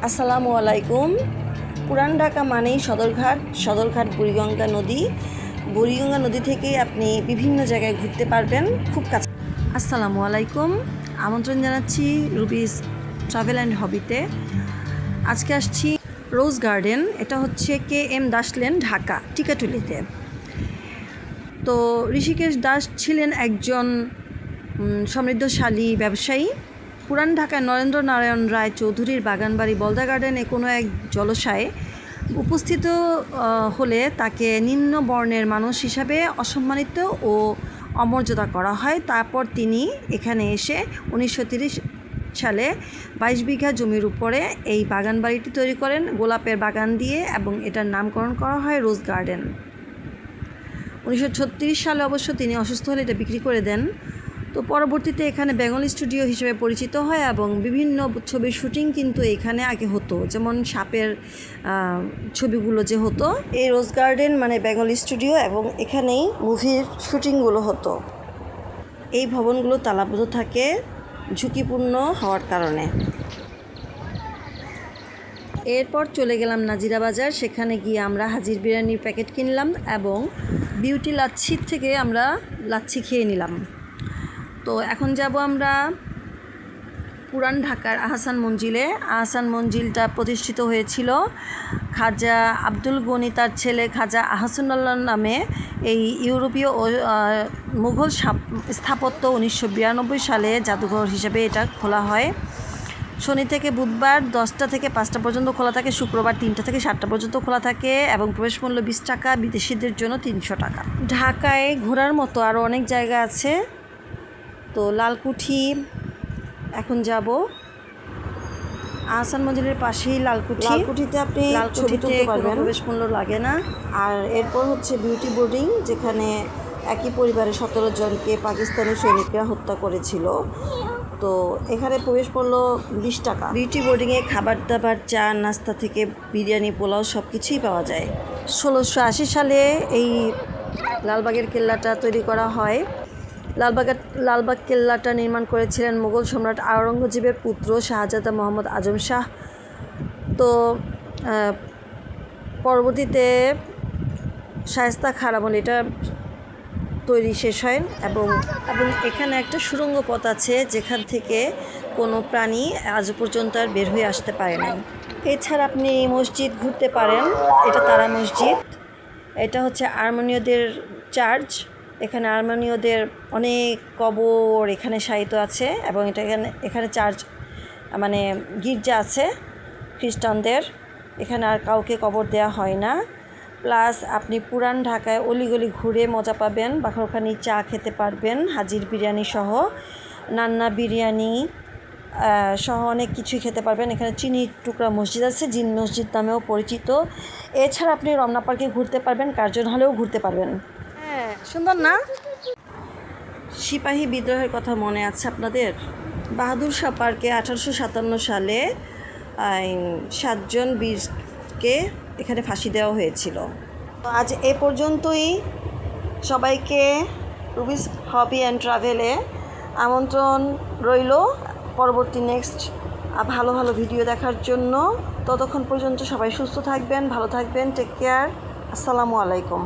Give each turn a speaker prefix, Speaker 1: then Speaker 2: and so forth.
Speaker 1: আসসালামু আলাইকুম। পুরান ঢাকা মানেই সদরঘাট বুড়িগঙ্গা নদী থেকে আপনি বিভিন্ন জায়গায় ঘুরতে পারবেন খুব কাছে। আসসালামু আলাইকুম, আমন্ত্রণ জানাচ্ছি রুবিস ট্রাভেল অ্যান্ড হবিতে। আজকে আসছি রোজ গার্ডেন, এটা হচ্ছে KM দাস লেন, ঢাকা টিকাটুলিতে। তো ঋষিকেশ দাস ছিলেন একজন সমৃদ্ধশালী ব্যবসায়ী। পুরান ঢাকায় নরেন্দ্র নারায়ণ রায় চৌধুরীর বাগানবাড়ি বলদা গার্ডেনে কোনো এক জলসায় উপস্থিত হলে তাকে নিম্ন বর্ণের মানুষ হিসাবে অসম্মানিত ও অমর্যাদা করা হয়। তারপর তিনি এখানে এসে 1930 সালে 22 বিঘা জমির উপরে এই বাগানবাড়িটি তৈরি করেন গোলাপের বাগান দিয়ে, এবং এটার নামকরণ করা হয় রোজ গার্ডেন। 1936 সালে অবশ্য তিনি অসুস্থ হলে এটা বিক্রি করে দেন। তো পরবর্তীতে এখানে বেঙ্গল স্টুডিও হিসেবে পরিচিত হয়, এবং বিভিন্ন ছবির শুটিং কিন্তু এখানে আগে হতো, যেমন সাপের ছবিগুলো যে হতো। এই রোজ গার্ডেন মানে বেঙ্গল স্টুডিও, এবং এখানেই মুভির শুটিংগুলো হতো। এই ভবনগুলো তালাবদ্ধ থাকে ঝুঁকিপূর্ণ হওয়ার কারণে। এরপর চলে গেলাম নাজিরা বাজার। সেখানে গিয়ে আমরা হাজির বিরিয়ানির প্যাকেট কিনলাম এবং বিউটি লাচ্ছির থেকে আমরা লাচ্ছি খেয়ে নিলাম। তো এখন যাব আমরা পুরান ঢাকার আহসান মঞ্জিলে। আহসান মঞ্জিলটা প্রতিষ্ঠিত হয়েছিল খাজা আব্দুল গনি তার ছেলে খাজা আহসানুল্লাহ নামে। এই ইউরোপীয় ও মুঘল স্থাপত্য 1992 সালে জাদুঘর হিসেবে এটা খোলা হয়। শনি থেকে বুধবার 10টা থেকে 5টা পর্যন্ত খোলা থাকে, শুক্রবার 3টা থেকে 7টা পর্যন্ত খোলা থাকে, এবং প্রবেশ মূল্য 20 টাকা, বিদেশিদের জন্য 300 টাকা। ঢাকায় ঘোরার মতো আরও অনেক জায়গা আছে। তো লালকুঠি এখন যাব। আহসান মঞ্জিলের পাশেই লালকুঠিতে আপনি ছবি তুলতে পারবেন, প্রবেশ মূল্য লাগে না। আর এরপর হচ্ছে বিউটি বোর্ডিং, যেখানে একই পরিবারের 17 জনকে পাকিস্তানি সৈনিকরা হত্যা করেছিল। তো এখানে প্রবেশ মূল্য 20 টাকা। বিউটি বোর্ডিংয়ে খাবার দাবার, চা নাস্তা থেকে বিরিয়ানি, পোলাও সব কিছুই পাওয়া যায়। 1680 সালে এই লালবাগের কেল্লাটা তৈরি করা হয়। লালবাগ কেল্লাটা নির্মাণ করেছিলেন মুঘল সম্রাট আওরঙ্গজেবের পুত্র শাহজাদা মোহাম্মদ আজম শাহ। তো পরবর্তীতে শায়েস্তা খাঁর আমলে এটা তৈরি শেষ হয়, এবং এখানে একটা সুড়ঙ্গ পথ আছে যেখান থেকে কোনো প্রাণী আজ পর্যন্ত আর বের হয়ে আসতে পারে নাই। এছাড়া আপনি মসজিদ ঘুরতে পারেন। এটা তারা মসজিদ, এটা হচ্ছে আর্মেনীয়দের চার্চ। এখানে আর্মেনীয়দের অনেক কবর এখানে শায়িত আছে, এবং এখানে চার্চ মানে গির্জা আছে খ্রিস্টানদের। এখানে আর কাউকে কবর দেওয়া হয় না। প্লাস আপনি পুরান ঢাকায় অলিগলি ঘুরে মজা পাবেন, বাখরখানি চা খেতে পারবেন হাজির বিরিয়ানি সহ, নান্না বিরিয়ানি সহ অনেক কিছুই খেতে পারবেন। এখানে চিনি টুকরা মসজিদ আছে, জিন মসজিদ নামেও পরিচিত। এছাড়া আপনি রমনা পার্কে ঘুরতে পারবেন, কার্জন হলেও ঘুরতে পারবেন। হ্যাঁ, সুন্দর না? সিপাহী বিদ্রোহের কথা মনে আছে আপনাদের? বাহাদুর শাহ পার্কে 1857 সালে 7 জন বীরকে এখানে ফাঁসি দেওয়া হয়েছিল। আজ এ পর্যন্তই। সবাইকে রুবিস হবি অ্যান্ড ট্রাভেলে আমন্ত্রণ রইল পরবর্তী নেক্সট ভালো ভালো ভিডিও দেখার জন্য। ততক্ষণ পর্যন্ত সবাই সুস্থ থাকবেন, ভালো থাকবেন। Take care. আসসালামু আলাইকুম।